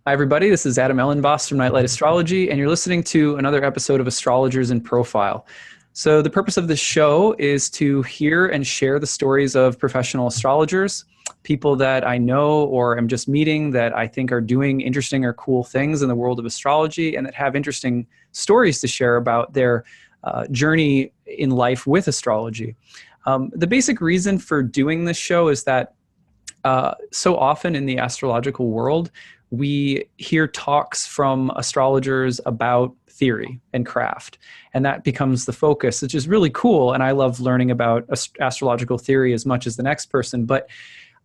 Hi, everybody. This is Adam Elenbaas from Nightlight Astrology, and you're listening to another episode of Astrologers in Profile. So, the purpose of this show is to hear and share the stories of professional astrologers, people that I know or am just meeting that I think are doing interesting or cool things in the world of astrology and that have interesting stories to share about their journey in life with astrology. The basic reason for doing this show is that so often in the astrological world, we hear talks from astrologers about theory and craft, and that becomes the focus, which is really cool. And I love learning about astrological theory as much as the next person. But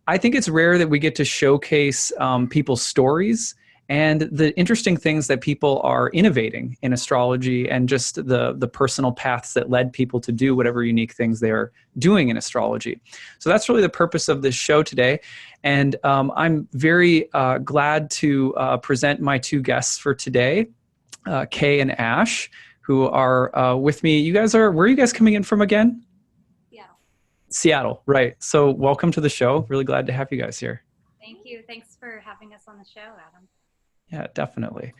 I think it's rare that we get to showcase people's stories and the interesting things that people are innovating in astrology and just the personal paths that led people to do whatever unique things they are doing in astrology. So that's really the purpose of this show today. And I'm very glad to present my two guests for today, Kay and Ash, who are with me. You guys where are you guys coming in from again? Seattle, right. So welcome to the show. Really glad to have you guys here. Thank you. Thanks for having us on the show, Adam. Yeah, definitely.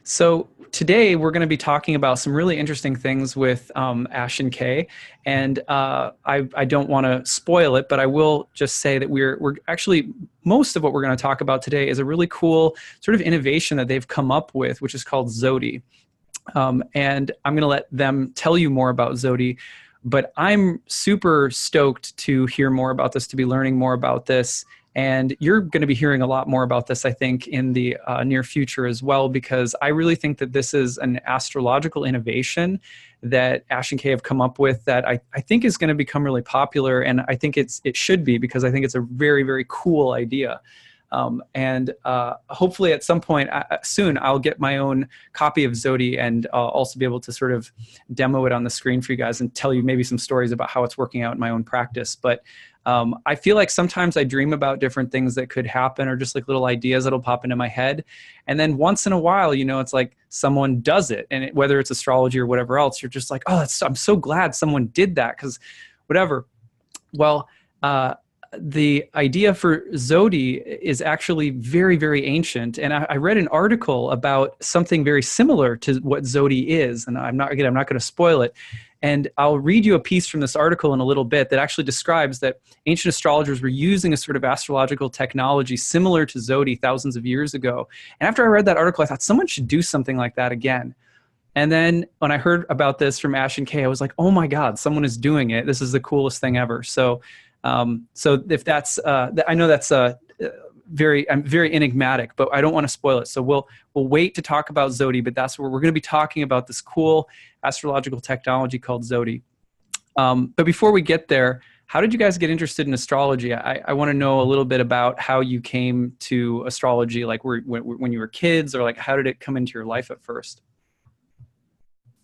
So today we're going to be talking about some really interesting things with Ash and Kay, and I don't want to spoil it, but I will just say that we're actually, most of what we're going to talk about today is a really cool sort of innovation that they've come up with, which is called ZODI. And I'm going to let them tell you more about ZODI, but I'm super stoked to hear more about this, to be learning more about this. And you're going to be hearing a lot more about this, I think, in the near future as well, because I really think that this is an astrological innovation that Ash and Kay have come up with that I think is going to become really popular. And I think it should be, because I think it's a very, very cool idea. And hopefully at some point soon, I'll get my own copy of ZODI and also be able to sort of demo it on the screen for you guys and tell you maybe some stories about how it's working out in my own practice. But I feel like sometimes I dream about different things that could happen, or just like little ideas that'll pop into my head. And then once in a while, it's like someone does it. And whether it's astrology or whatever else, you're just like, oh, I'm so glad someone did that, because whatever. Well, the idea for ZODI is actually very, very ancient. And I read an article about something very similar to what ZODI is. And I'm not going to spoil it. And I'll read you a piece from this article in a little bit that actually describes that ancient astrologers were using a sort of astrological technology similar to ZODI thousands of years ago. And after I read that article, I thought someone should do something like that again. And then when I heard about this from Ash and Kay, I was like, oh my God, someone is doing it. This is the coolest thing ever. So if that's, I know that's I'm very enigmatic, but I don't want to spoil it. So we'll wait to talk about ZODI, but that's where we're going to be talking about this cool astrological technology called ZODI. But before we get there, how did you guys get interested in astrology? I want to know a little bit about how you came to astrology, like when you were kids, or like how did it come into your life at first?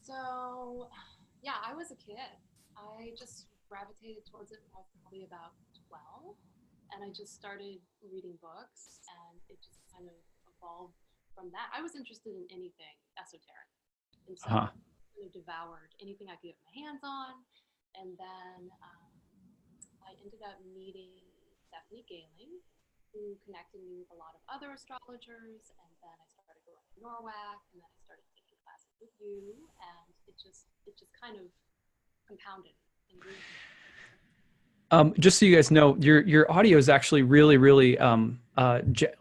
So, yeah, I was a kid. I just gravitated towards it when I was probably about 12, and I just started reading books, and it just kind of evolved from that. I was interested in anything esoteric, and so I kind of devoured anything I could get my hands on. And then I ended up meeting Stephanie Gailing, who connected me with a lot of other astrologers, and then I started going to NORWAC, and then I started taking classes with you, and it just kind of compounded and grew. Just so you guys know, your audio is actually really, really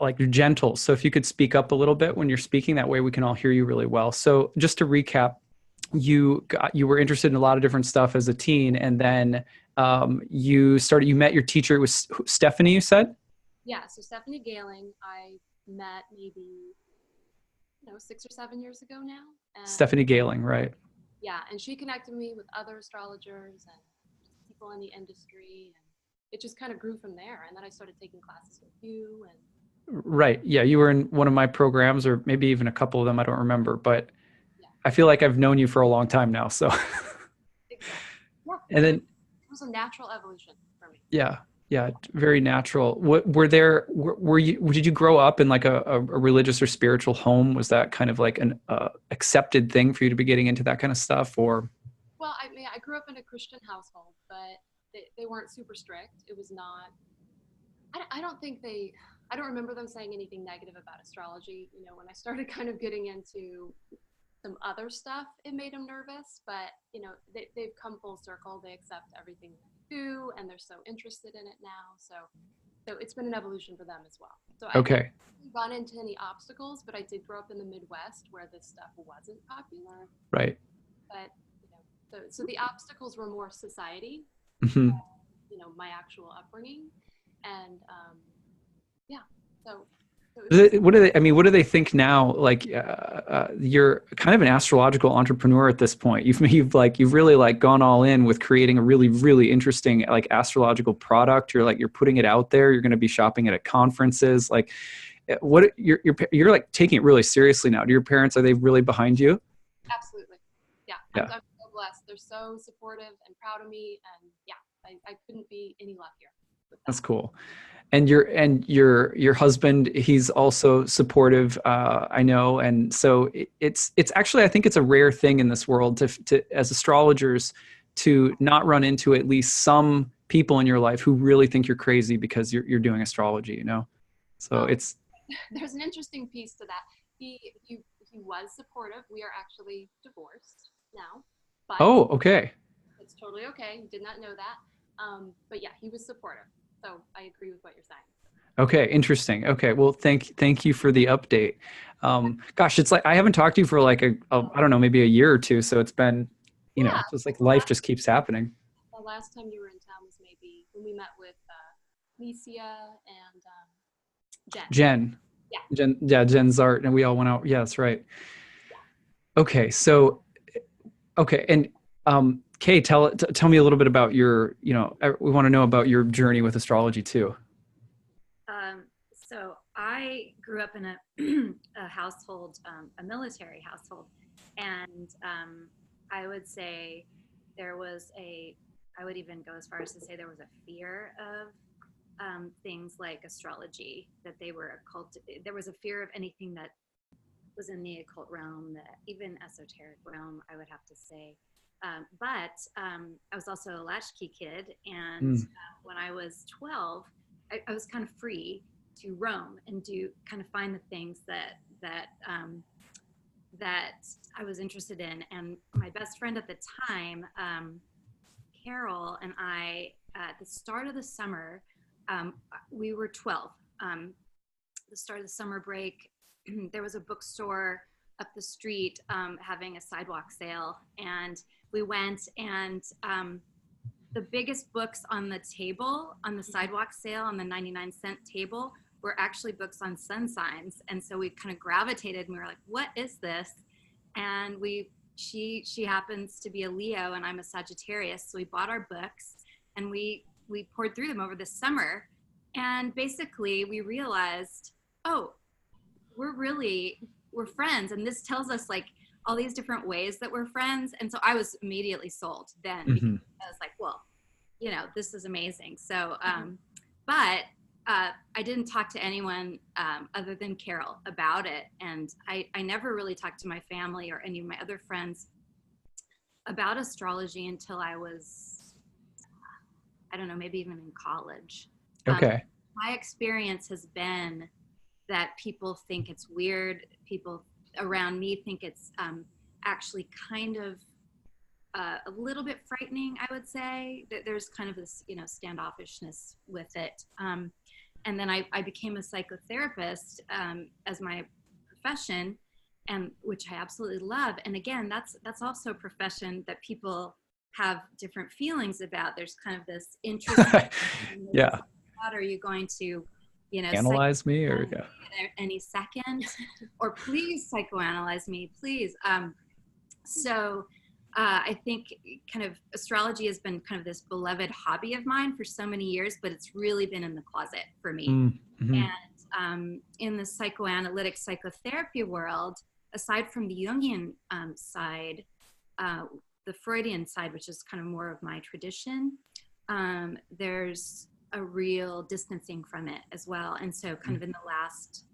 like gentle. So if you could speak up a little bit when you're speaking, that way we can all hear you really well. So just to recap, you were interested in a lot of different stuff as a teen, and then you met your teacher. It was Stephanie, you said? Yeah, so Stephanie Gailing, I met maybe 6 or 7 years ago now. And Stephanie Gailing, right? Yeah, and she connected me with other astrologers and people in the industry, and it just kind of grew from there. And then I started taking classes with you. And right, yeah, you were in one of my programs, or maybe even a couple of them. I don't remember, but yeah. I feel like I've known you for a long time now. So, exactly. Yeah, and then it was a natural evolution for me. Yeah, very natural. Did you grow up in like a religious or spiritual home? Was that kind of like an accepted thing for you to be getting into that kind of stuff, or? Well, I grew up in a Christian household, but they weren't super strict. It was not, I don't think they I don't remember them saying anything negative about astrology. You know, when I started kind of getting into some other stuff, it made them nervous, but you know, they've come full circle. They accept everything that I do, and they're so interested in it now. So it's been an evolution for them as well. So I didn't Okay. run into any obstacles, but I did grow up in the Midwest where this stuff wasn't popular. Right. But you know, so the obstacles were more society, Hmm. you know, my actual upbringing, and yeah. So What do they, I mean, what do they think now? Like, you're kind of an astrological entrepreneur at this point. You've really like gone all in with creating a really, really interesting like astrological product. You're putting it out there. You're going to be shopping it at conferences. Like, what you're like taking it really seriously now. Do your parents, are they really behind you? absolutely, yeah. Yeah, I'm so blessed. They're so supportive and proud of me, and yeah, I couldn't be any luckier with that's that. cool. And your husband, he's also supportive, I know. And so it's actually, I think it's a rare thing in this world to as astrologers to not run into at least some people in your life who really think you're crazy because you're doing astrology, you know. So Well, it's there's an interesting piece to that. He was supportive. We are actually divorced now, but oh, okay. it's totally okay. He did not know that. But yeah, he was supportive. So I agree with what you're saying. Okay, interesting. Okay, well, thank you for the update. Gosh, it's like I haven't talked to you for like I don't know, maybe a year or two. So it's been, you know, Yeah, it's just like life just keeps happening. the last time you were in town was maybe when we met with Licia and Jen. Jen, Yeah, yeah, Jen's art, and we all went out. Yeah, that's right. Okay, so okay, and Kay, tell me a little bit about your, you know, we want to know about your journey with astrology too. So I grew up in a household, a military household, and I would say there was I would even go as far as to say there was a fear of things like astrology, that they were occult. There was a fear of anything that was in the occult realm, that even esoteric realm, I would have to say. But I was also a latchkey kid, and Mm, when I was 12, I was kind of free to roam and do kind of find the things that I was interested in. And my best friend at the time, Carol, and I, at the start of the summer, we were 12. The start of the summer break, there was a bookstore up the street having a sidewalk sale, and we went, and the biggest books on the table on the sidewalk sale on the 99-cent table were actually books on sun signs. And so we kind of gravitated, and we were like, what is this? And she happens to be a Leo and I'm a Sagittarius, so we bought our books and we poured through them over the summer, and basically we realized, oh, we're friends, and this tells us like all these different ways that we're friends. And so I was immediately sold then, because hmm. I was like, well, you know, this is amazing. So but I didn't talk to anyone other than Carol about it, and I never really talked to my family or any of my other friends about astrology until I was, I don't know, maybe even in college. Okay. My experience has been that people think it's weird. People around me think it's actually kind of a little bit frightening, I would say. That there's kind of this, you know, standoffishness with it. And then I became a psychotherapist as my profession, and which I absolutely love. And again, that's also a profession that people have different feelings about. There's kind of this interest. Yeah. Are you going to, you know, Analyze me or psychoanalyze yeah. me at any second, or please psychoanalyze me, please. So I think kind of astrology has been kind of this beloved hobby of mine for so many years, but it's really been in the closet for me. Mm-hmm. And in the psychoanalytic psychotherapy world, aside from the Jungian side, the Freudian side, which is kind of more of my tradition, there's a real distancing from it as well. And so kind of in the last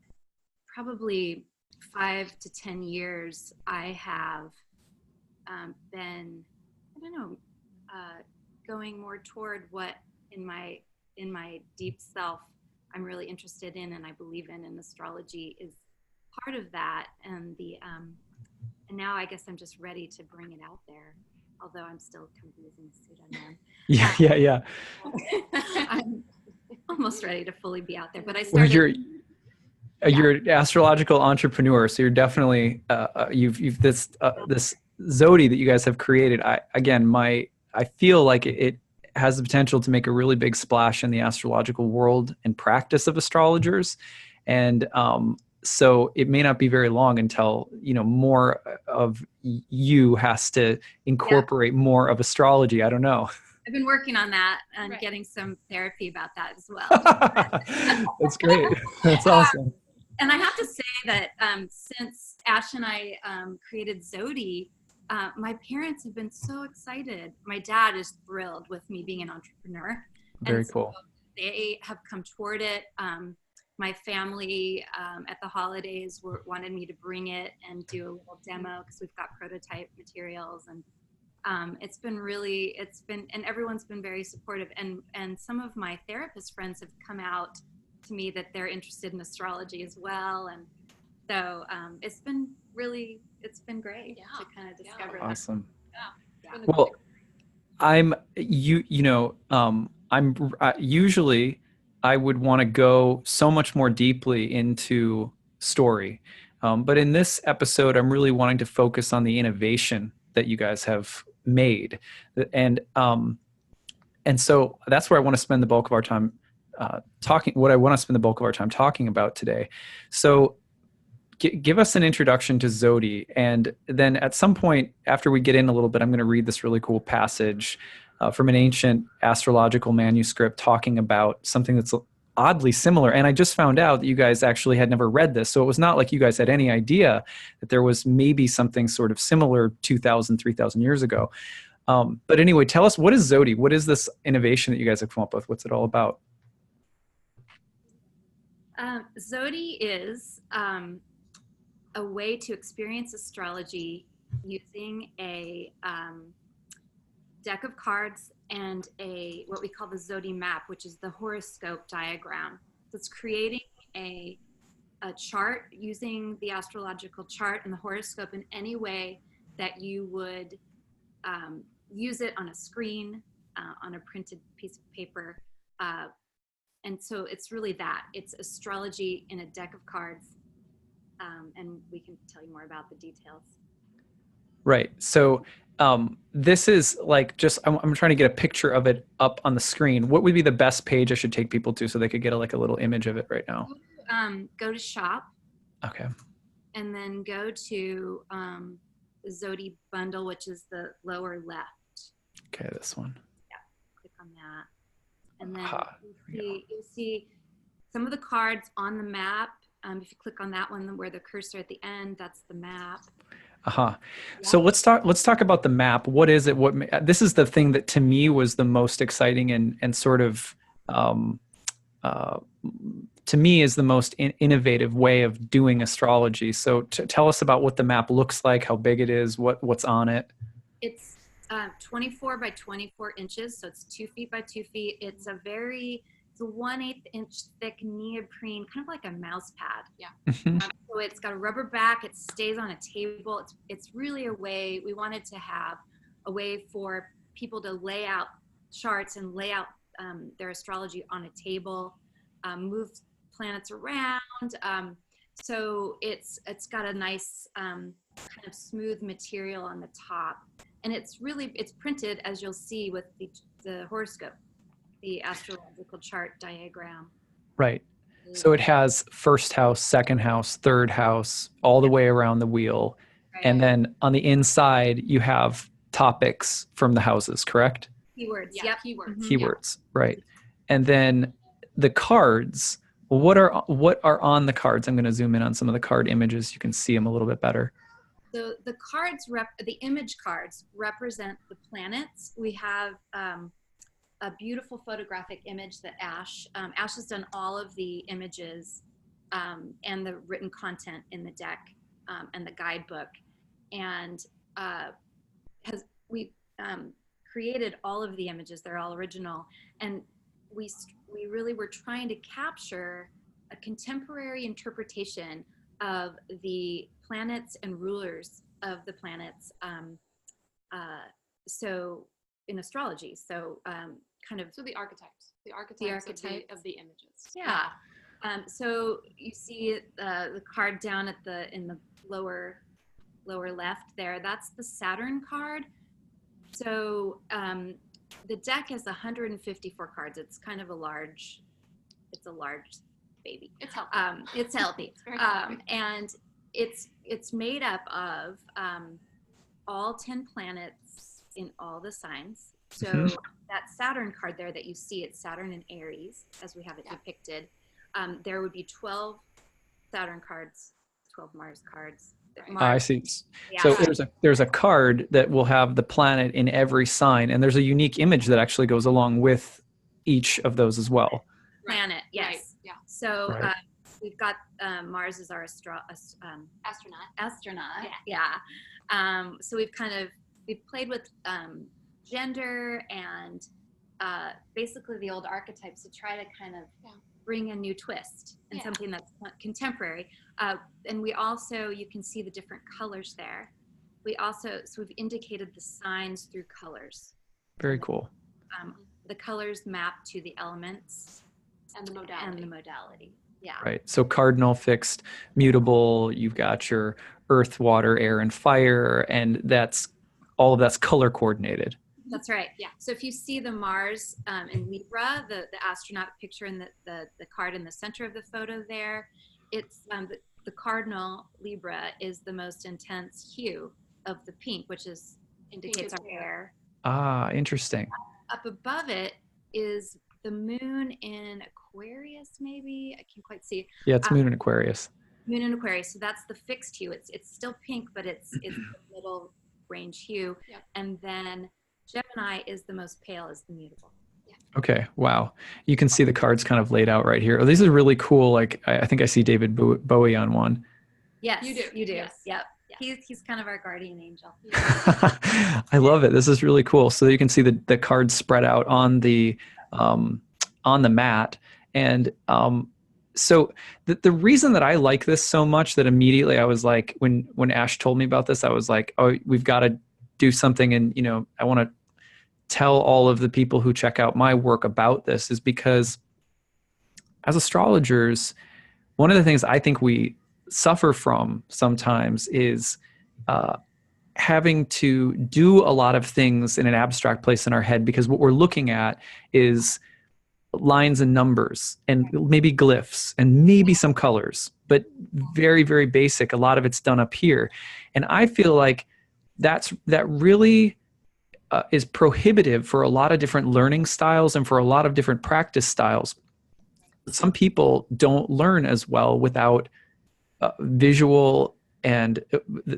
probably 5 to 10 years, I have been, I don't know, going more toward what in my deep self I'm really interested in and I believe in astrology is part of that. And and now I guess I'm just ready to bring it out there, although I'm still kind of using a pseudonym. Yeah, yeah, yeah. I'm almost ready to fully be out there, but I Well, started. you're an astrological entrepreneur, so you're definitely you've this ZODI that you guys have created. I feel like it has the potential to make a really big splash in the astrological world and practice of astrologers, and so it may not be very long until more of you has to incorporate more of astrology. I don't know. I've been working on that and getting some therapy about that as well. That's great. That's awesome. And I have to say that since Ash and I created ZODI, my parents have been so excited. My dad is thrilled with me being an entrepreneur. Very and so cool. They have come toward it. My family at the holidays wanted me to bring it and do a little demo because we've got prototype materials, and and everyone's been very supportive. And some of my therapist friends have come out to me that they're interested in astrology as well. And so it's been great to kind of discover that. Awesome. Yeah. Well, I'm usually I would want to go so much more deeply into story. But in this episode, I'm really wanting to focus on the innovation that you guys have made. And so that's where I want to spend the bulk of our time talking about today. So give us an introduction to ZODI, and then at some point after we get in a little bit, I'm going to read this really cool passage from an ancient astrological manuscript talking about something that's oddly similar. And I just found out that you guys actually had never read this, so it was not like you guys had any idea that there was maybe something sort of similar 2,000, 3,000 years ago. But anyway, tell us, what is ZODI? What is this innovation that you guys have come up with? What's it all about? ZODI is a way to experience astrology using a deck of cards and what we call the ZODI map, which is the horoscope diagram. So it's creating a chart using the astrological chart and the horoscope in any way that you would use it on a screen, on a printed piece of paper. And so it's really that. It's astrology in a deck of cards. And we can tell you more about the details. Right. So this is like I'm trying to get a picture of it up on the screen. What would be the best page I should take people to so they could get a little image of it right now? Go to shop. Okay. And then go to the ZODI bundle, which is the lower left. Okay, this one. Yeah, click on that. And then you'll see some of the cards on the map. If you click on that one where the cursor at the end, that's the map. Yeah. So let's talk about the map. What is it? This is the thing that to me was the most exciting and sort of to me is the most innovative way of doing astrology. So tell us about what the map looks like, how big it is, what's on it. It's 24 by 24 inches, so it's 2 feet by 2 feet. It's a 1/8 inch thick neoprene, kind of like a mouse pad. Yeah. So it's got a rubber back. It stays on a table. It's really a way, we wanted to have a way for people to lay out charts and lay out their astrology on a table, move planets around. So it's got a nice kind of smooth material on the top. And it's printed, as you'll see, with the horoscope, the astrological chart diagram. Right. So it has first house, second house, third house, all the way around the wheel. Right. And then on the inside, you have topics from the houses, correct? Keywords. Yeah, yep. Keywords. Mm-hmm. Keywords, right. And then the cards, what are on the cards? I'm going to zoom in on some of the card images. You can see them a little bit better. So the cards, the image cards represent the planets. We have a beautiful photographic image that Ash has done all of the images and the written content in the deck and the guidebook, and we created all of the images. They're all original, and we we really were trying to capture a contemporary interpretation of the planets and rulers of the planets. So in astrology, so kind of So the archetypes of the images. Yeah. So you see the card down in the lower left there. That's the Saturn card. So the deck has 154 cards. It's kind of a large baby. It's healthy. It's healthy. It's very healthy. And it's made up of all 10 planets in all the signs. So that Saturn card there that you see, it's Saturn in Aries, as we have it depicted. There would be 12 Saturn cards, 12 Mars cards. I see. Yeah. So there's a card that will have the planet in every sign, and there's a unique image that actually goes along with each of those as well. Planet, yes. Right. Yeah. So we've got Mars as our astronaut. Yeah. So we've played with gender and basically the old archetypes to try to kind of bring a new twist and something that's contemporary. And we also, you can see the different colors there. So we've indicated the signs through colors. Very cool. The colors map to the elements and the modality. Yeah. Right. So cardinal, fixed, mutable, you've got your earth, water, air, and fire, and all of that's color coordinated. That's right. Yeah. So if you see the Mars in Libra, the astronaut picture in the card in the center of the photo there, it's the cardinal Libra is the most intense hue of the pink, which indicates our air. Ah, interesting. Up above it is the moon in Aquarius, maybe. I can't quite see. Yeah, it's moon in Aquarius. Moon in Aquarius. So that's the fixed hue. It's still pink, but it's the middle range hue. Yep. And then Gemini is the most pale, is the mutable. Yeah. Okay. Wow. You can see the cards kind of laid out right here. Oh, these are really cool. Like I think I see David Bowie on one. Yes, you do. Yes. Yep. Yeah. He's kind of our guardian angel. I love it. This is really cool. So you can see the cards spread out on the mat. And so the reason that I like this so much that immediately I was like, when Ash told me about this, I was like, oh, we've got to do something. And, I want to tell all of the people who check out my work about this, is because as astrologers, one of the things I think we suffer from sometimes is having to do a lot of things in an abstract place in our head, because what we're looking at is lines and numbers and maybe glyphs and maybe some colors, but very, very basic. A lot of it's done up here. And I feel like that really is prohibitive for a lot of different learning styles and for a lot of different practice styles. Some people don't learn as well without visual and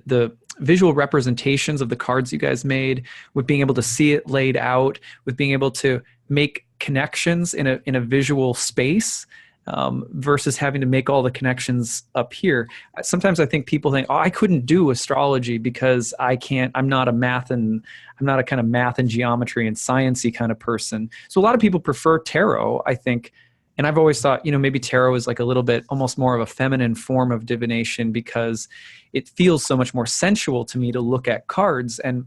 the visual representations of the cards you guys made, with being able to see it laid out, with being able to make connections in a visual space, versus having to make all the connections up here. Sometimes I think people think, oh, I couldn't do astrology because I'm not a kind of math and geometry and sciencey kind of person. So a lot of people prefer tarot, I think. And I've always thought, maybe tarot is like a little bit almost more of a feminine form of divination, because it feels so much more sensual to me to look at cards. And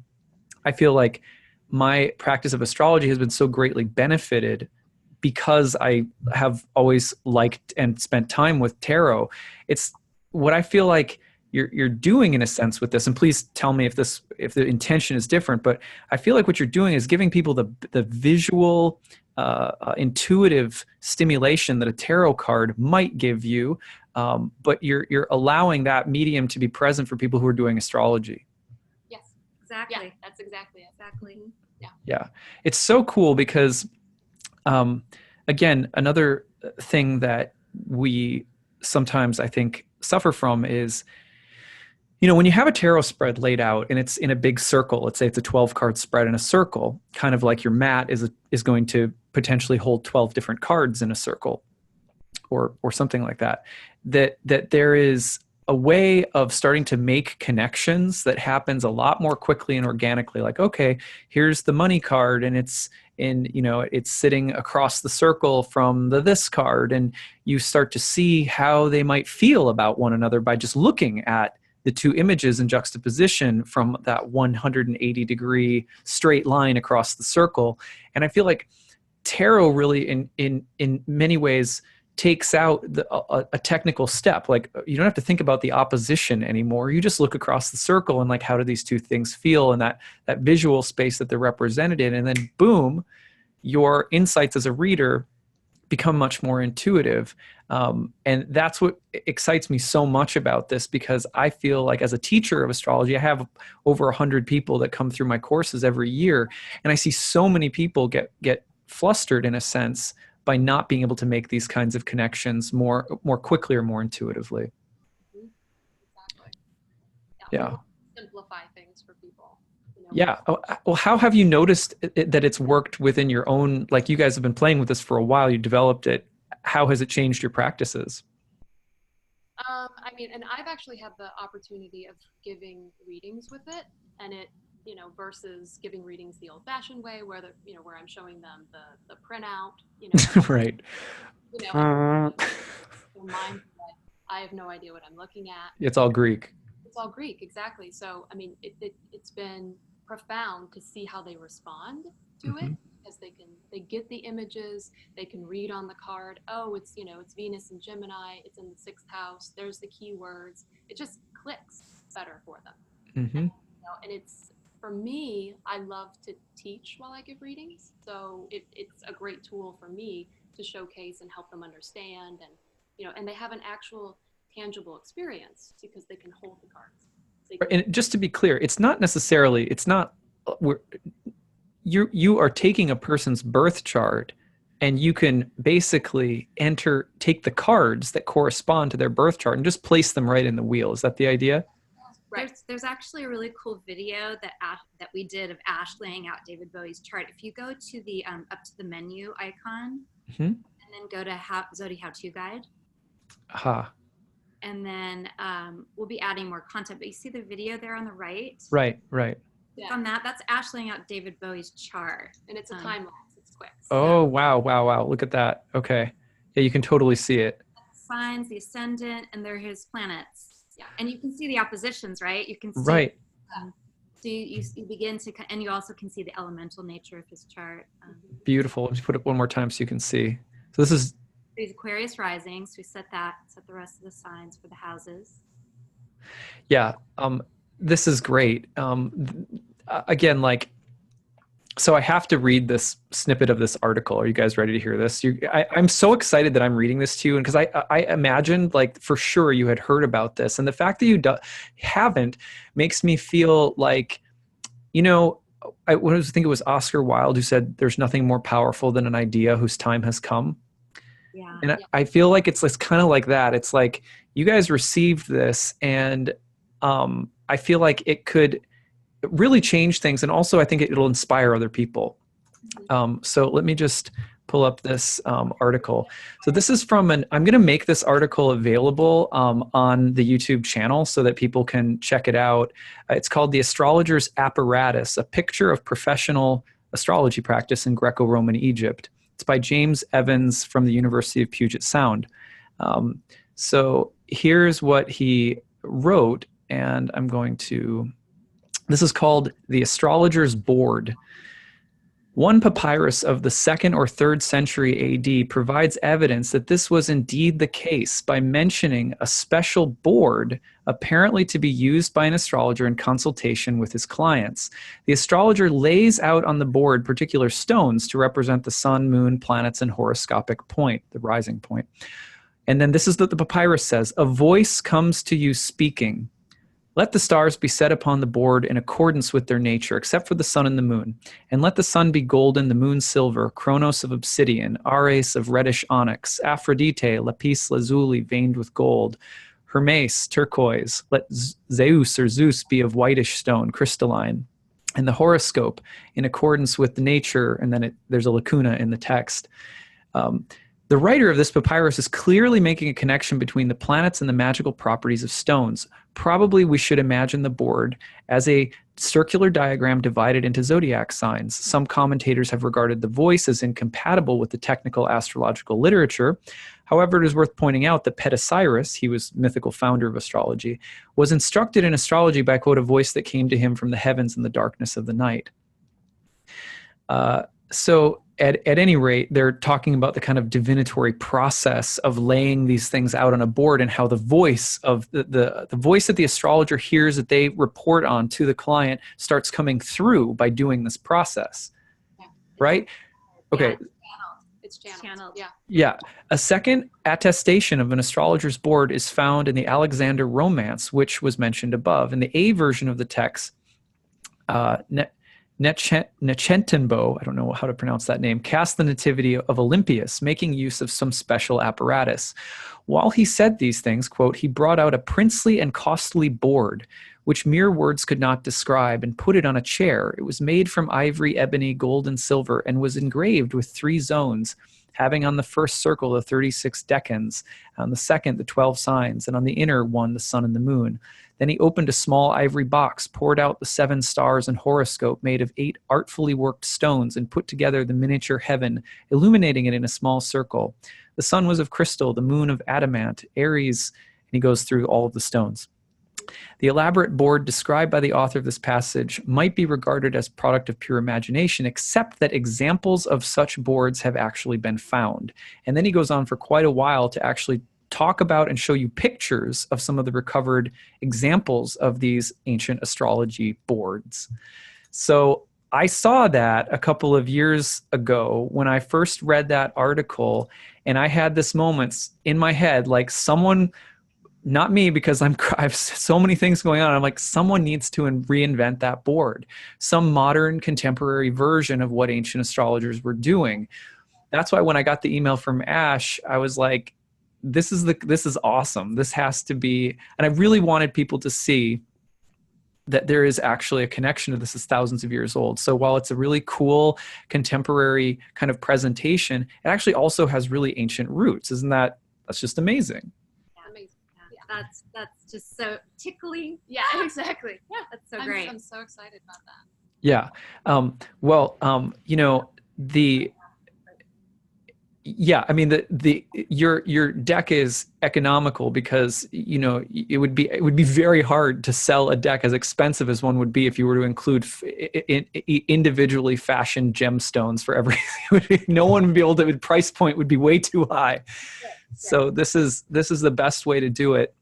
I feel like my practice of astrology has been so greatly benefited because I have always liked and spent time with tarot. It's what I feel like you're doing in a sense with this, and please tell me if the intention is different, but I feel like what you're doing is giving people the visual, intuitive stimulation that a tarot card might give you, but you're allowing that medium to be present for people who are doing astrology. Yes, exactly. Yeah, that's exactly it. Exactly. Yeah. It's so cool because, again, another thing that we sometimes, I think, suffer from is, when you have a tarot spread laid out and it's in a big circle, let's say it's a 12-card spread in a circle, kind of like your mat is going to potentially hold 12 different cards in a circle, or something like that, that there is a way of starting to make connections that happens a lot more quickly and organically. Like, okay, here's the money card, and it's in, you know, it's sitting across the circle from this card, and you start to see how they might feel about one another by just looking at the two images in juxtaposition from that 180-degree straight line across the circle. And I feel like tarot really in many ways takes out a technical step. Like, you don't have to think about the opposition anymore. You just look across the circle and like, how do these two things feel in that visual space that they're represented in? And then boom, your insights as a reader become much more intuitive. And that's what excites me so much about this, because I feel like as a teacher of astrology, I have over 100 people that come through my courses every year. And I see so many people get flustered in a sense by not being able to make these kinds of connections more quickly or more intuitively. Exactly. Yeah. Simplify things for people. You know? Yeah. Well, how have you noticed that it's worked within your own, like you guys have been playing with this for a while, you developed it. How has it changed your practices? I mean, and I've actually had the opportunity of giving readings with it, and it, you know, versus giving readings the old-fashioned way, where where I'm showing them the printout, you know, Right. you know, their mind, I have no idea what I'm looking at. It's all Greek. It's all Greek, exactly. So, I mean, it's been profound to see how they respond to it, because they get the images, they can read on the card, oh, it's, you know, it's Venus and Gemini, it's in the 6th house, there's the keywords. It just clicks better for them. Mm-hmm. And, you know, and it's, for me, I love to teach while I give readings. So it's a great tool for me to showcase and help them understand, and, you know, and they have an actual tangible experience because they can hold the cards. And just to be clear, it's not you are taking a person's birth chart, and you can basically take the cards that correspond to their birth chart and just place them right in the wheel. Is that the idea? Right. There's actually a really cool video that we did of Ash laying out David Bowie's chart. If you go to the up to the menu icon, and then go to ZODI How-To Guide. Aha. And then we'll be adding more content. But you see the video there on the right? Right. Yeah. On that's Ash laying out David Bowie's chart. And it's a time lapse. It's quick. Oh, wow. Look at that. Okay. Yeah, you can totally see it. Signs, the ascendant, and they're his planets. Yeah. And you can see the oppositions, right? You can see. Right. So you begin to, and you also can see the elemental nature of his chart. Beautiful. Just put it one more time so you can see. So this is these Aquarius rising. So we set the rest of the signs for the houses. Yeah. This is great. Again, like, so I have to read this snippet of this article. Are you guys ready to hear this? I'm so excited that I'm reading this to you, and because I imagined, like, for sure you had heard about this, and the fact that you haven't makes me feel like, you know, I think it was Oscar Wilde who said, "There's nothing more powerful than an idea whose time has come." Yeah. And I feel like it's kind of like that. It's like you guys received this, and I feel like it could really change things. And also I think it'll inspire other people. So let me just pull up this article. So this is from I'm going to make this article available on the YouTube channel so that people can check it out. It's called The Astrologers Apparatus, a picture of professional astrology practice in Greco-Roman Egypt. It's by James Evans from the University of Puget Sound. So here's what he wrote, and this is called The Astrologers Board. One papyrus of the 2nd or 3rd century AD provides evidence that this was indeed the case by mentioning a special board apparently to be used by an astrologer in consultation with his clients. The astrologer lays out on the board particular stones to represent the sun, moon, planets, and horoscopic point, the rising point. And then this is what the papyrus says: "A voice comes to you speaking. Let the stars be set upon the board in accordance with their nature, except for the sun and the moon. And let the sun be golden, the moon silver, Kronos of obsidian, Ares of reddish onyx, Aphrodite, lapis lazuli veined with gold, Hermes, turquoise. Let Zeus be of whitish stone, crystalline. And the horoscope in accordance with the nature," and then there's a lacuna in the text. The writer of this papyrus is clearly making a connection between the planets and the magical properties of stones. Probably we should imagine the board as a circular diagram divided into zodiac signs. Some commentators have regarded the voice as incompatible with the technical astrological literature. However, it is worth pointing out that Petasiris, he was mythical founder of astrology, was instructed in astrology by, quote, a voice that came to him from the heavens in the darkness of the night. So at any rate, they're talking about the kind of divinatory process of laying these things out on a board, and how the voice of the voice that the astrologer hears that they report on to the client starts coming through by doing this process. Yeah. Right? Okay. Yeah, It's channeled. channeled. Yeah. Yeah. A second attestation of an astrologer's board is found in the Alexander Romance, which was mentioned above. In the A version of the text, Nechentenbo, I don't know how to pronounce that name, cast the nativity of Olympius, making use of some special apparatus. While he said these things, quote, he brought out a princely and costly board, which mere words could not describe, and put it on a chair. It was made from ivory, ebony, gold, and silver, and was engraved with 3 zones, having on the first circle the 36 decans, on the second the 12 signs, and on the inner one the sun and the moon. Then he opened a small ivory box, poured out the 7 stars and horoscope made of 8 artfully worked stones, and put together the miniature heaven, illuminating it in a small circle. The sun was of crystal, the moon of adamant, Aries, and he goes through all of the stones. The elaborate board described by the author of this passage might be regarded as product of pure imagination, except that examples of such boards have actually been found. And then he goes on for quite a while to actually talk about and show you pictures of some of the recovered examples of these ancient astrology boards. So I saw that a couple of years ago when I first read that article, and I had this moment in my head, like someone, not me, because I have so many things going on. I'm like, someone needs to reinvent that board, some modern contemporary version of what ancient astrologers were doing. That's why when I got the email from Ash, I was like, this is awesome. This has to be, and I really wanted people to see that there is actually a connection to this is thousands of years old. So while it's a really cool contemporary kind of presentation, it actually also has really ancient roots. That's just amazing. Amazing. Yeah. That's just so tickling. Yeah, exactly. Yeah. That's so great. I'm so excited about that. Yeah. Yeah, I mean your deck is economical because it would be very hard to sell a deck as expensive as one would be if you were to include individually fashioned gemstones for everything. No one would be able to. The price point would be way too high. So this is the best way to do it.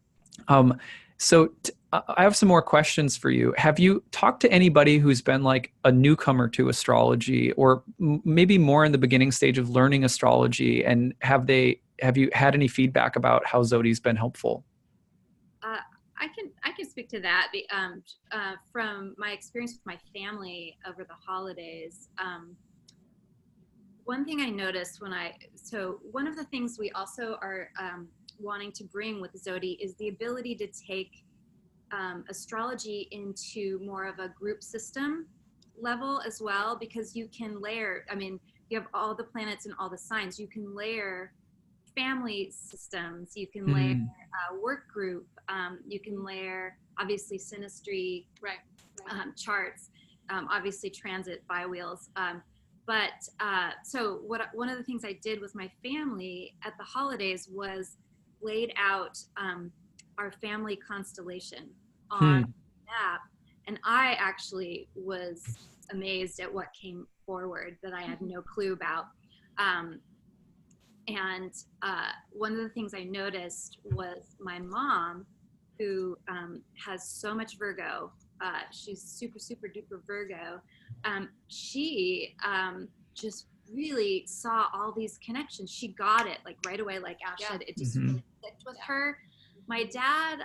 I have some more questions for you. Have you talked to anybody who's been like a newcomer to astrology, or maybe more in the beginning stage of learning astrology? And have you had any feedback about how ZODI's been helpful? I can speak to that. From my experience with my family over the holidays, one thing I noticed one of the things we also are wanting to bring with ZODI is the ability to take astrology into more of a group system level as well, because you can layer, you have all the planets and all the signs, you can layer family systems, you can layer work group, you can layer obviously synastry, right. charts, obviously transit bi-wheels. So one of the things I did with my family at the holidays was laid out our family constellation on the app, and I actually was amazed at what came forward that I had no clue about. And one of the things I noticed was my mom, who has so much Virgo. She's super, super duper Virgo. She just really saw all these connections. She got it like right away, like Ash said, it just really clicked with her. My dad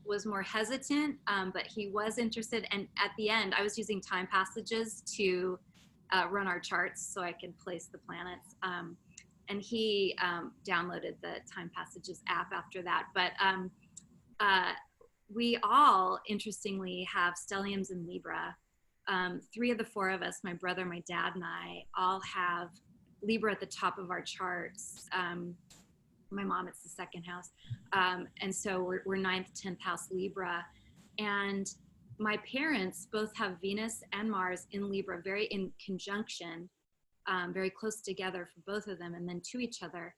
was more hesitant, but he was interested. And at the end, I was using time passages to run our charts so I could place the planets. And he downloaded the Time Passages app after that. But we all, interestingly, have stelliums in Libra. 3 of the 4 of us, my brother, my dad, and I, all have Libra at the top of our charts. My mom, it's the second house. And so we're ninth, 10th house Libra. And my parents both have Venus and Mars in Libra, very in conjunction, very close together for both of them, and then to each other.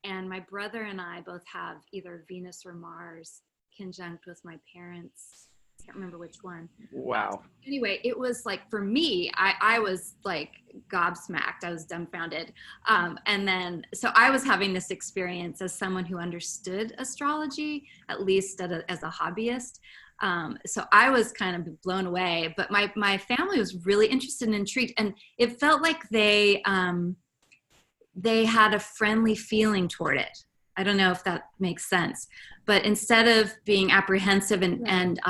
And my brother and I both have either Venus or Mars conjunct with my parents. I can't remember which one. Wow. Anyway, it was like, for me, I was like gobsmacked. I was dumbfounded. And then, so I was having this experience as someone who understood astrology, at least as a hobbyist. So I was kind of blown away, but my family was really interested and intrigued, and it felt like they had a friendly feeling toward it. I don't know if that makes sense, but instead of being apprehensive and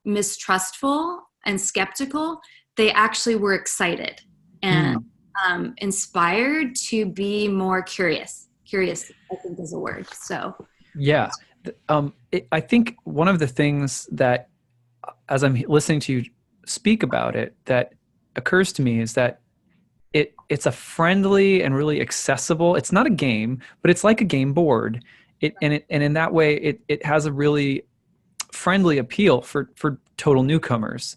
mistrustful and skeptical, they actually were excited and inspired to be more curious. Curious, I think, is a word. So yeah. I think one of the things that, as I'm listening to you speak about it, that occurs to me is that it's a friendly and really accessible. It's not a game, but it's like a game board. And in that way, it has a really friendly appeal for total newcomers.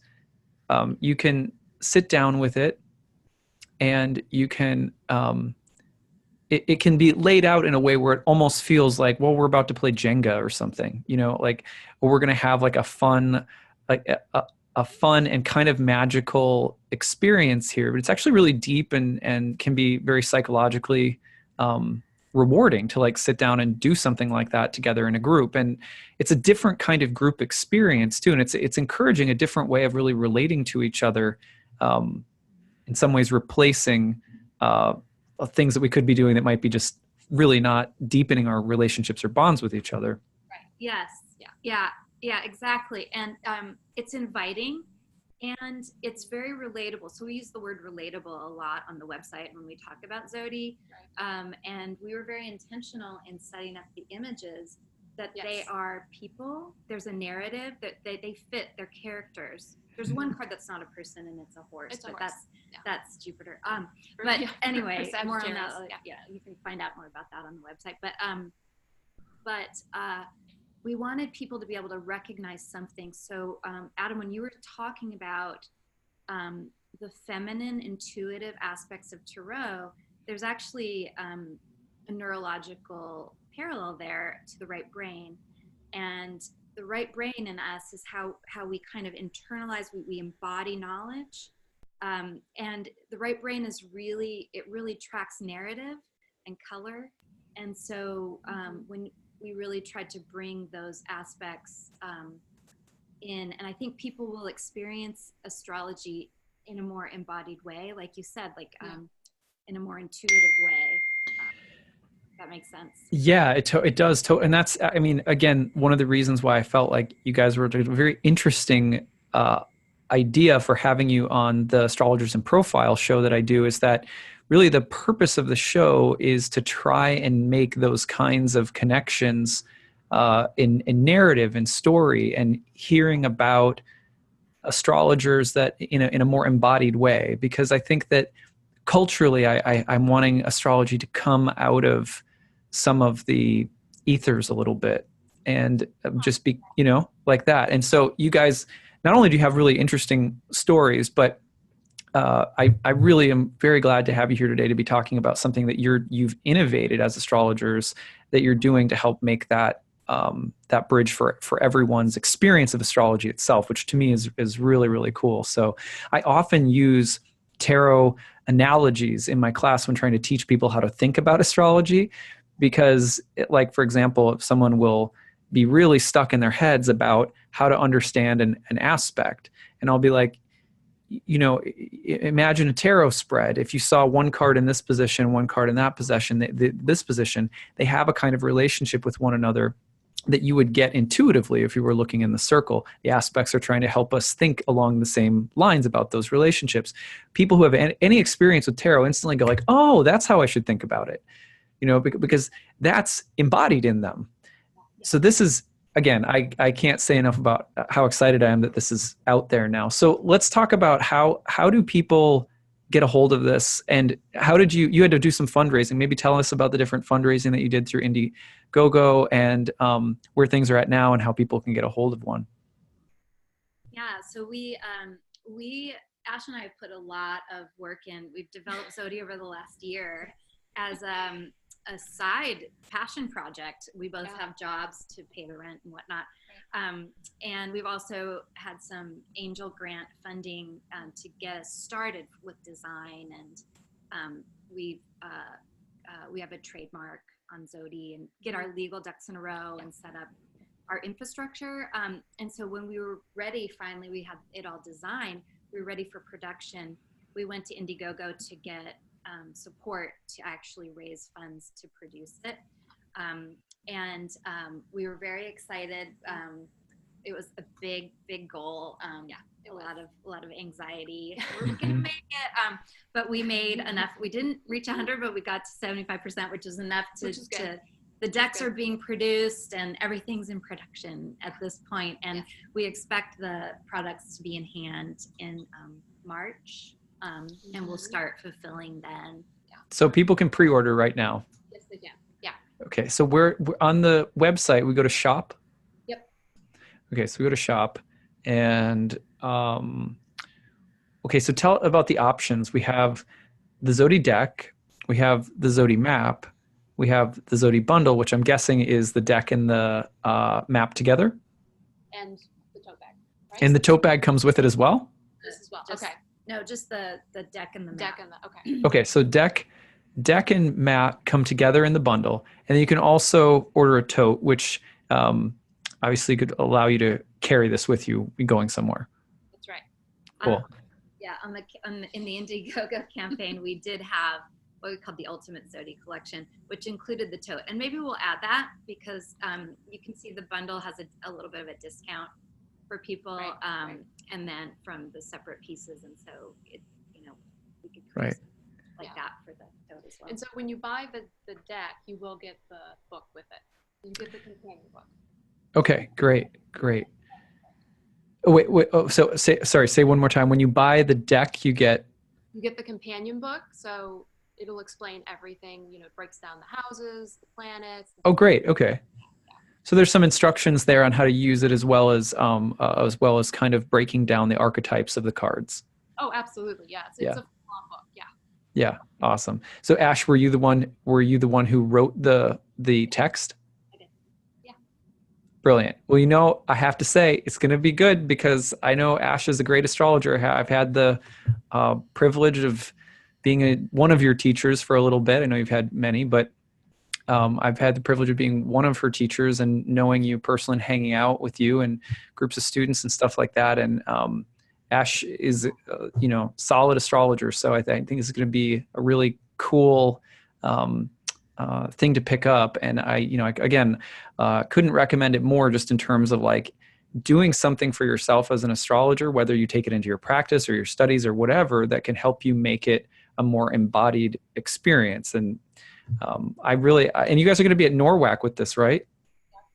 You can sit down with it, and you can. It can be laid out in a way where it almost feels like, well, we're about to play Jenga or something, like, or we're going to have like a fun, like a fun and kind of magical experience here. But it's actually really deep and can be very psychologically rewarding to like sit down and do something like that together in a group. And it's a different kind of group experience too. And it's encouraging a different way of really relating to each other, in some ways replacing things that we could be doing that might be just really not deepening our relationships or bonds with each other. Right. Yes. Yeah, exactly. And it's inviting, and it's very relatable. So we use the word relatable a lot on the website when we talk about ZODI. Right. And we were very intentional in setting up the images that they are people. There's a narrative that they fit their characters. There's one card that's not a person, and it's a horse, that's Jupiter. But anyway, more on that. Yeah, you can find out more about that on the website. But we wanted people to be able to recognize something. So Adam, when you were talking about the feminine intuitive aspects of tarot, there's actually a neurological parallel there to the right brain. And the right brain in us is how we kind of internalize, we embody knowledge. And the right brain is really tracks narrative and color. And so when we really tried to bring those aspects in, and I think people will experience astrology in a more embodied way, like you said, in a more intuitive way. That makes sense. Yeah, it does. And that's, I mean, again, one of the reasons why I felt like you guys were a very interesting idea for having you on the Astrologers in Profile show that I do, is that really the purpose of the show is to try and make those kinds of connections in narrative and story, and hearing about astrologers that in a more embodied way. Because I think that culturally, I'm wanting astrology to come out of some of the ethers a little bit and just be, like that. And so you guys, not only do you have really interesting stories, but I really am very glad to have you here today to be talking about something that you've innovated as astrologers, that you're doing to help make that that bridge for everyone's experience of astrology itself, which to me is really, really cool. So I often use tarot analogies in my class when trying to teach people how to think about astrology, because like, for example, if someone will be really stuck in their heads about how to understand an aspect, and I'll be like, imagine a tarot spread. If you saw one card in this position, one card in that position, this position, they have a kind of relationship with one another that you would get intuitively if you were looking in the circle. The aspects are trying to help us think along the same lines about those relationships. People who have any experience with tarot instantly go like, oh, that's how I should think about it, because that's embodied in them. So this is, again, I can't say enough about how excited I am that this is out there now. So let's talk about how do people get a hold of this? And how did you had to do some fundraising? Maybe tell us about the different fundraising that you did through Indiegogo and where things are at now and how people can get a hold of one. Yeah, so Ash and I have put a lot of work in. We've developed ZODI over the last year as a side passion project. We both have jobs to pay the rent and whatnot. And we've also had some angel grant funding to get us started with design. And we have a trademark on ZODI and get our legal ducks in a row and set up our infrastructure. And so when we were ready, finally, we had it all designed. We were ready for production. We went to Indiegogo to get support to actually raise funds to produce it. And we were very excited. It was a big goal. A lot of anxiety. We're gonna make it, but we made enough. We didn't reach 100, but we got to 75%, which is enough to the decks are being produced and everything's in production at this point. And we expect the products to be in hand in March, and we'll start fulfilling then. So people can pre-order right now. Yes, they can. Yeah. Okay, so we're on the website. We go to shop. Yep. Okay, so we go to shop, and okay, so tell about the options. We have the ZODI deck, we have the ZODI map, we have the ZODI bundle, which I'm guessing is the deck and the map together. And the tote bag. Right? And the tote bag comes with it as well? This as well. Just, okay. No, just the deck and the map. Deck and the, okay. Okay, so deck and map come together in the bundle. And then you can also order a tote, which obviously could allow you to carry this with you going somewhere. That's right. Cool. In the Indiegogo campaign, we did have what we called the Ultimate ZODI collection, which included the tote. And maybe we'll add that because you can see the bundle has a little bit of a discount for people, right. And then from the separate pieces. And so, we could create like that for the tote as well. And so when you buy the deck, you will get the book with it. You get the companion book. Okay, great. Oh, wait. Oh, so say one more time. When you buy the deck, you get the companion book. So it'll explain everything. It breaks down the houses, the planets. Oh, great. Okay. So there's some instructions there on how to use it, as well as kind of breaking down the archetypes of the cards. Oh, absolutely. Yeah. It's a full-on book. Yeah. Yeah. Awesome. So Ash, were you the one who wrote the text? I did. Yeah. Brilliant. Well, I have to say it's going to be good because I know Ash is a great astrologer. I've had the privilege of being one of your teachers for a little bit. I know you've had many, but I've had the privilege of being one of her teachers and knowing you personally and hanging out with you and groups of students and stuff like that. And Ash is, solid astrologer. So I think it's going to be a really cool thing to pick up. And I couldn't recommend it more just in terms of like doing something for yourself as an astrologer, whether you take it into your practice or your studies or whatever, that can help you make it a more embodied experience. And and you guys are going to be at NORWAC with this, right?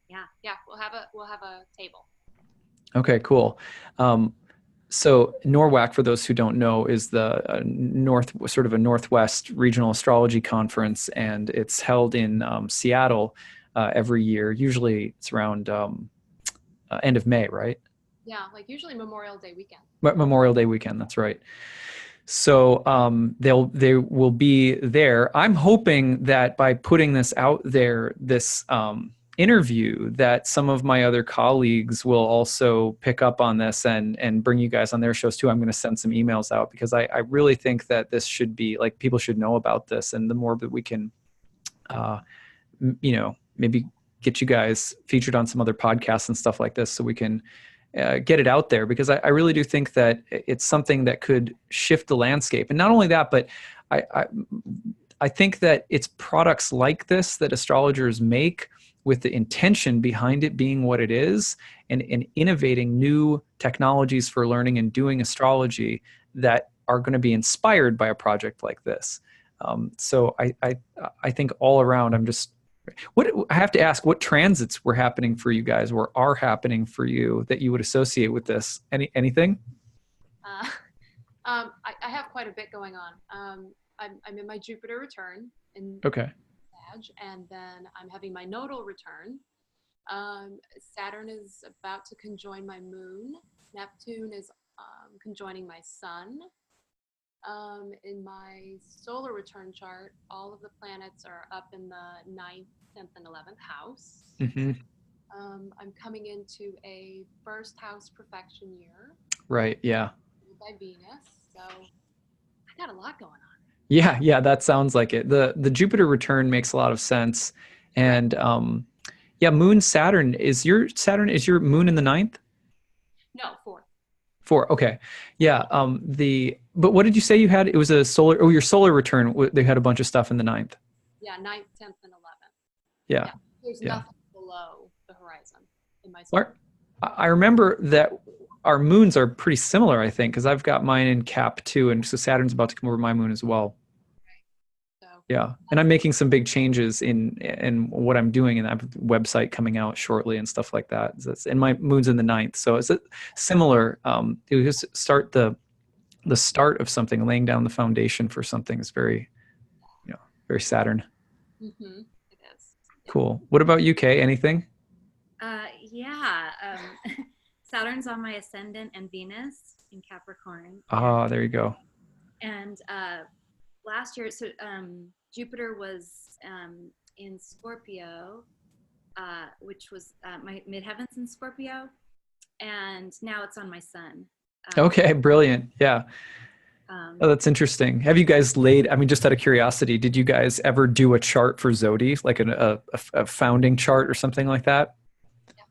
Yeah. We'll have a table. Okay, cool. So NORWAC, for those who don't know, is the Northwest Regional Astrology Conference, and it's held in Seattle every year. Usually it's around end of May, right? Yeah, like usually Memorial Day weekend. Memorial Day weekend, that's right. So they will be there. I'm hoping that by putting this out there, this interview, that some of my other colleagues will also pick up on this and bring you guys on their shows too. I'm going to send some emails out because I really think that this should be like, people should know about this. And the more that we can, maybe get you guys featured on some other podcasts and stuff like this so we can get it out there, because I really do think that it's something that could shift the landscape. And not only that, but I think that it's products like this that astrologers make with the intention behind it being what it is, and innovating new technologies for learning and doing astrology that are going to be inspired by a project like this. So I think all around, I have to ask, what transits were happening for you guys, or are happening for you, that you would associate with this? Anything? I have quite a bit going on. I'm in my Jupiter return in Okay. Sag, and then I'm having my nodal return. Saturn is about to conjoin my moon. Neptune is conjoining my sun. In my solar return chart, all of the planets are up in the 9th, 10th, and 11th house. Mm-hmm. I'm coming into a first house perfection year Right. Yeah. by Venus, so I got a lot going on. Yeah. Yeah. That sounds like it. The Jupiter return makes a lot of sense. And yeah, Moon Saturn is your moon in the ninth? No, fourth. 4. Okay. Yeah. But what did you say you had? It was a solar. Oh, your solar return. They had a bunch of stuff in the ninth. Yeah, 9th, 10th, and 11th. Yeah. There's Yeah. nothing below the horizon in my Well, I remember that our moons are pretty similar, I think, because I've got mine in Cap too, and so Saturn's about to come over my moon as well. So Yeah, and I'm making some big changes in what I'm doing, and I have a website coming out shortly and stuff like that. And my moon's in the ninth, so it's a similar. It was start the start of something, laying down the foundation for something is very, very Saturn. it is. Cool. What about UK? Anything? Yeah. Saturn's on my ascendant and Venus in Capricorn. Ah, there you go. And last year, so Jupiter was in Scorpio, which was my midheavens in Scorpio, and now it's on my sun. Okay, brilliant. Yeah. Oh, that's interesting. Have you guys I mean, just out of curiosity, did you guys ever do a chart for ZODI, like a founding chart or something like that? Yeah.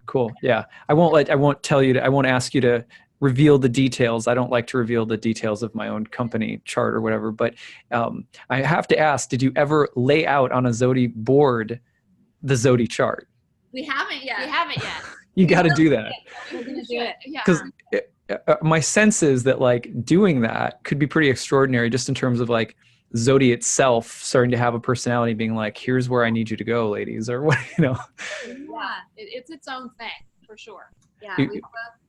Cool. Yeah. I won't ask you to reveal the details. I don't like to reveal the details of my own company chart or whatever, but I have to ask, did you ever lay out on a ZODI board the ZODI chart? We haven't yet. You got to do that. We're gonna do it. Yeah. Because my sense is that like doing that could be pretty extraordinary, just in terms of like ZODI itself starting to have a personality, being like, here's where I need you to go, ladies, or what, Yeah. It's its own thing for sure. Yeah,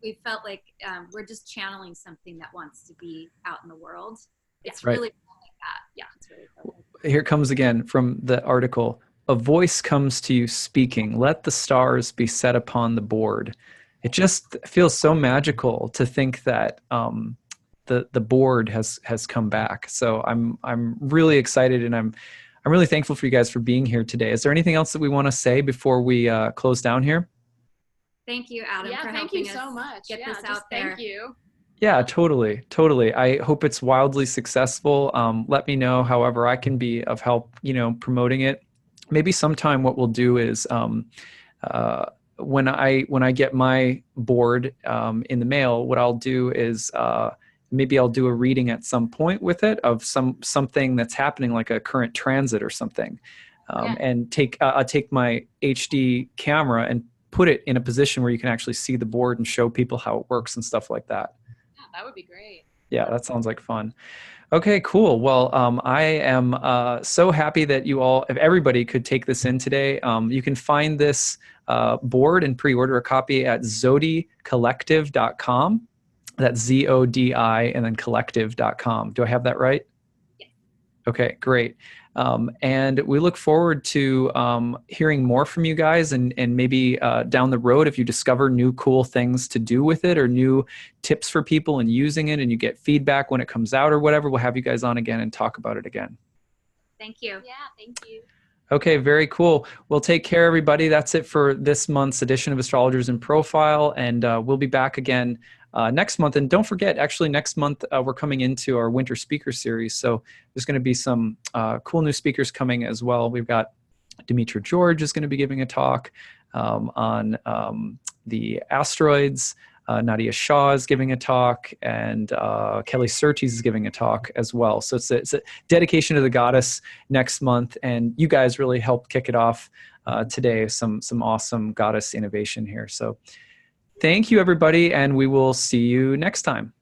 we felt like we're just channeling something that wants to be out in the world. It's Right. really like that. Yeah, it's really cool. Here comes again from the article. A voice comes to you speaking, let the stars be set upon the board. It just feels so magical to think that the board has come back. So I'm really excited, and I'm really thankful for you guys for being here today. Is there anything else that we want to say before we close down here? Thank you, Adam, for Thank helping you us so much. get this out there. Thank you. Yeah, totally. I hope it's wildly successful. Let me know however I can be of help, promoting it. Maybe sometime what we'll do is when I get my board in the mail, what I'll do is maybe I'll do a reading at some point with it of something that's happening, like a current transit or something, and I'll take my HD camera and put it in a position where you can actually see the board and show people how it works and stuff like that. Yeah, that would be great. Yeah, that sounds like fun. Okay, cool. Well, I am so happy that if everybody could take this in today. You can find this board and pre-order a copy at zodicollective.com. That's ZODI and then collective.com. Do I have that right? Yes. Okay, great. And we look forward to hearing more from you guys, and maybe down the road, if you discover new cool things to do with it or new tips for people and using it, and you get feedback when it comes out or whatever, we'll have you guys on again and talk about it again. Thank you. Yeah, thank you. Okay, very cool. Well, take care, everybody. That's it for this month's edition of Astrologers in Profile, and we'll be back again next month. And don't forget, actually, next month we're coming into our winter speaker series. So there's going to be some cool new speakers coming as well. We've got Demetra George is going to be giving a talk on the asteroids. Nadia Shah is giving a talk, and Kelly Surtees is giving a talk as well. So it's a dedication to the goddess next month, and you guys really helped kick it off today. Some awesome goddess innovation here. So thank you, everybody, and we will see you next time.